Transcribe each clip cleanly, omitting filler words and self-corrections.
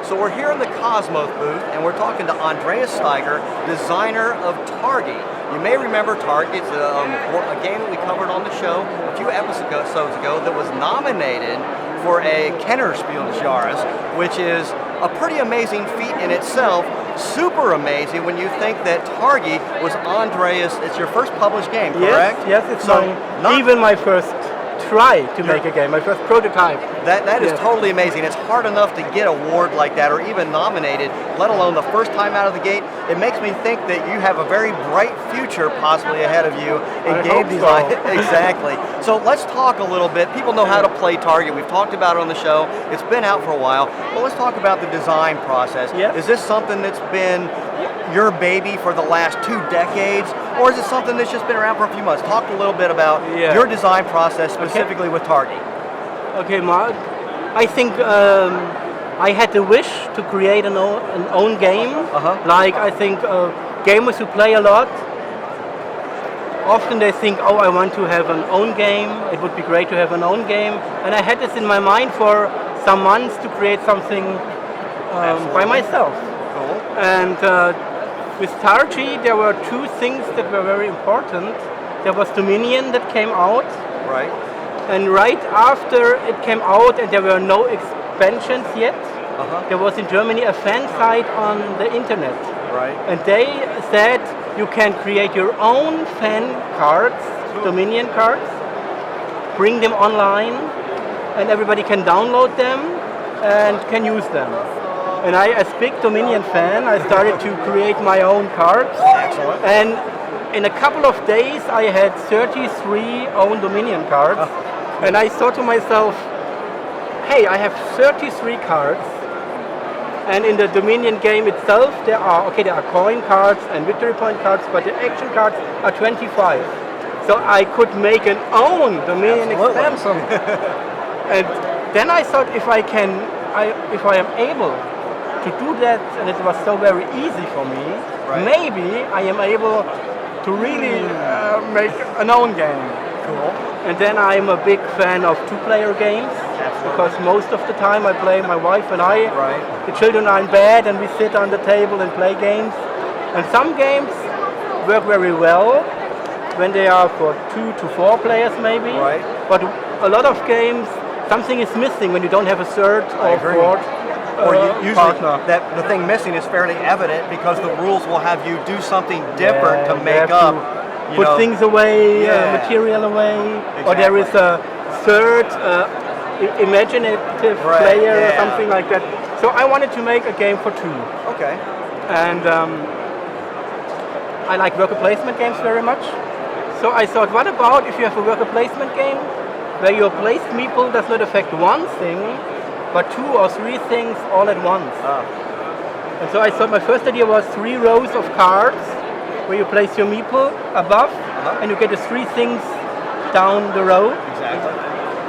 So we're here in the Cosmos booth, and we're talking to Andreas Steiger, designer of Targi. You may remember Targi. It's a game that we covered on the show a few episodes ago that was nominated for a Kennerspiel Jahres, which is a pretty amazing feat in itself. Super amazing when you think that Targi was Andreas. It's your first published game, correct? Yes, it's even my first try to make a game, my first prototype. That is totally amazing. It's hard enough to get an award like that or even nominated, let alone the first time out of the gate. It makes me think that you have a very bright future possibly ahead of you in game design. So. Exactly. So let's talk a little bit. People know how to play Target. We've talked about it on the show. It's been out for a while. But let's talk about the design process. Yes. Is this something that's been your baby for the last 2 decades, or is it something that's just been around for a few months? Talk a little bit about your design process specifically with Targi. Okay, Mark. I think I had the wish to create an own game. Like I think gamers who play a lot, often they think, oh, I want to have an own game. It would be great to have an own game. And I had this in my mind for some months to create something by myself. Cool. And with Targi, there were 2 things that were very important. There was Dominion that came out. Right. And right after it came out and there were no expansions yet, there was in Germany a fan site on the internet. Right. And they said you can create your own fan cards, Dominion cards, bring them online, and everybody can download them and can use them. And I, as big Dominion fan, I started to create my own cards. Excellent. And in a couple of days, I had 33 own Dominion cards. And I thought to myself, hey, I have 33 cards. And in the Dominion game itself, there are coin cards and victory point cards, but the action cards are 25. So I could make an own Dominion expansion. And then I thought if I am able to do that, and it was so very easy for me, maybe I am able to really make an own game. Cool. And then I'm a big fan of 2-player games, because most of the time I play my wife and I. The children are in bed and we sit on the table and play games. And some games work very well when they are for 2 to 4 players maybe. But a lot of games, something is missing when you don't have a third or fourth. Or usually the thing missing is fairly evident because the rules will have you do something different to make up. Put things away, material away, or there is a third imaginative player or something like that. So I wanted to make a game for 2. Okay. And I like worker placement games very much. So I thought, what about if you have a worker placement game where your placed meeple does not affect one thing, but 2 or 3 things all at once. And so I thought my first idea was 3 rows of cards where you place your meeple above and you get the 3 things down the row. Exactly.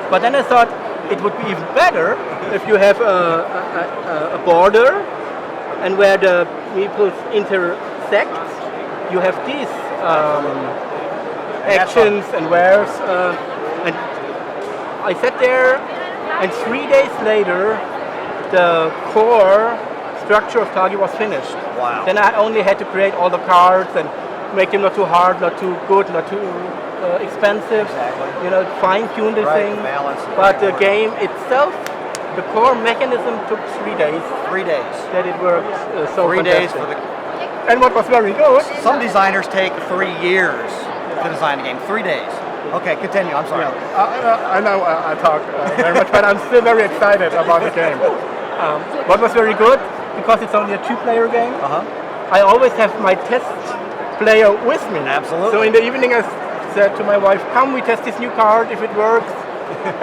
But then I thought it would be even better if you have a border, and where the meeples intersect, you have these actions and wares. And I sat there, and 3 days later, the core structure of Targi was finished. Wow. Then I only had to create all the cards and make them not too hard, not too good, not too expensive. Fine-tune the thing. But the game itself, the core mechanism took 3 days. 3 days. That it worked so 3 days for the. And what was very good. Some designers take 3 years to design a game. 3 days. Okay, continue. I'm sorry. I know I talk very much, but I'm still very excited about the game. What was very good, because it's only a 2-player game, I always have my test player with me. Absolutely. So in the evening I said to my wife, come we test this new card if it works.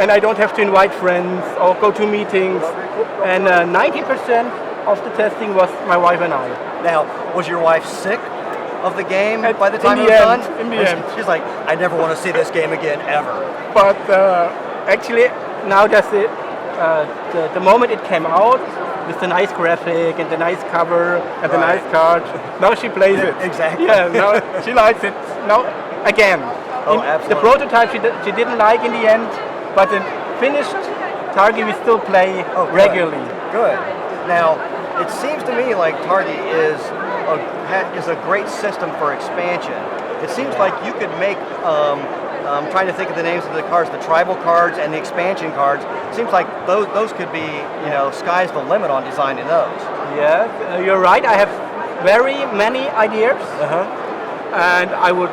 And I don't have to invite friends or go to meetings. And 90% of the testing was my wife and I. Now, was your wife sick of the game by the time it was done? In the end. She's like, I never want to see this game again, ever. But actually, now that's it. The moment it came out, with the nice graphic and the nice cover and the nice card, now she plays it. Exactly. Yeah, now she likes it. Now, again. Absolutely. The prototype she didn't like in the end, but the finished Targi we still play regularly. Good. Now, it seems to me like Targi is a great system for expansion. It seems like you could make, I'm trying to think of the names of the cards, the tribal cards and the expansion cards. It seems like those could be, sky's the limit on designing those. Yeah, you're right. I have very many ideas, and I would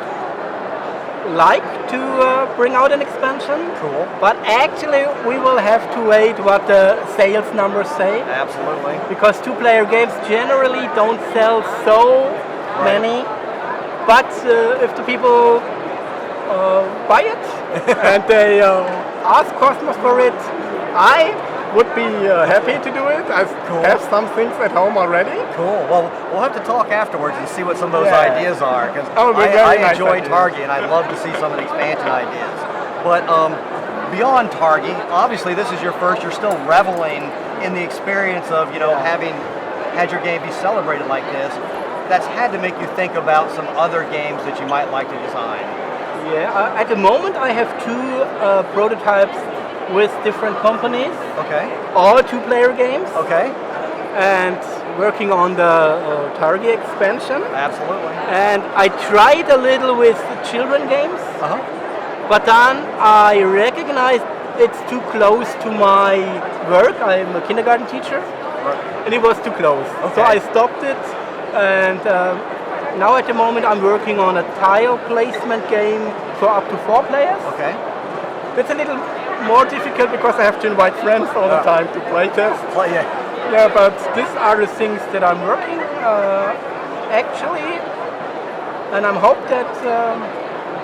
like to bring out an expansion. Cool. But actually, we will have to wait what the sales numbers say. Absolutely. Because two-player games generally don't sell so many. But if the people buy it and they ask customers for it, I would be happy to do it. I have some things at home already. Cool. Well, we'll have to talk afterwards and see what some of those ideas are, because I enjoy Targi and I'd love to see some of the expansion ideas. But beyond Targi, obviously this is your first. You're still reveling in the experience of having had your game be celebrated like this. That's had to make you think about some other games that you might like to design. Yeah. At the moment, I have two prototypes with different companies. Okay. All two-player games. Okay. And working on the Targi expansion. Absolutely. And I tried a little with children games. But then I recognized it's too close to my work. I'm a kindergarten teacher. And it was too close. Okay. So I stopped it. And now at the moment I'm working on a tile placement game for up to 4 players. Okay. It's a little more difficult because I have to invite friends all the time to play test. Yeah, but these are the things that I'm working actually, and I'm hope that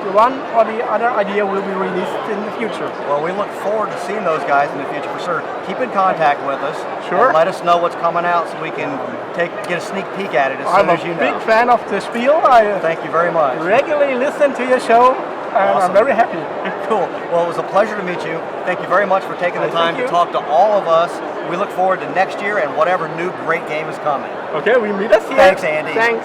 the one or the other idea will be released in the future. Well, we look forward to seeing those guys in the future for sure. Keep in contact with us. Sure. And let us know what's coming out so we can get a sneak peek at it as soon as you know. I'm a big fan of the Spiel. Thank you very much. Regularly listen to your show. And awesome. I'm very happy. Cool. Well, it was a pleasure to meet you. Thank you very much for taking the time to talk to all of us. We look forward to next year and whatever new great game is coming. Okay, we meet us here. Thanks, Andy. Thanks.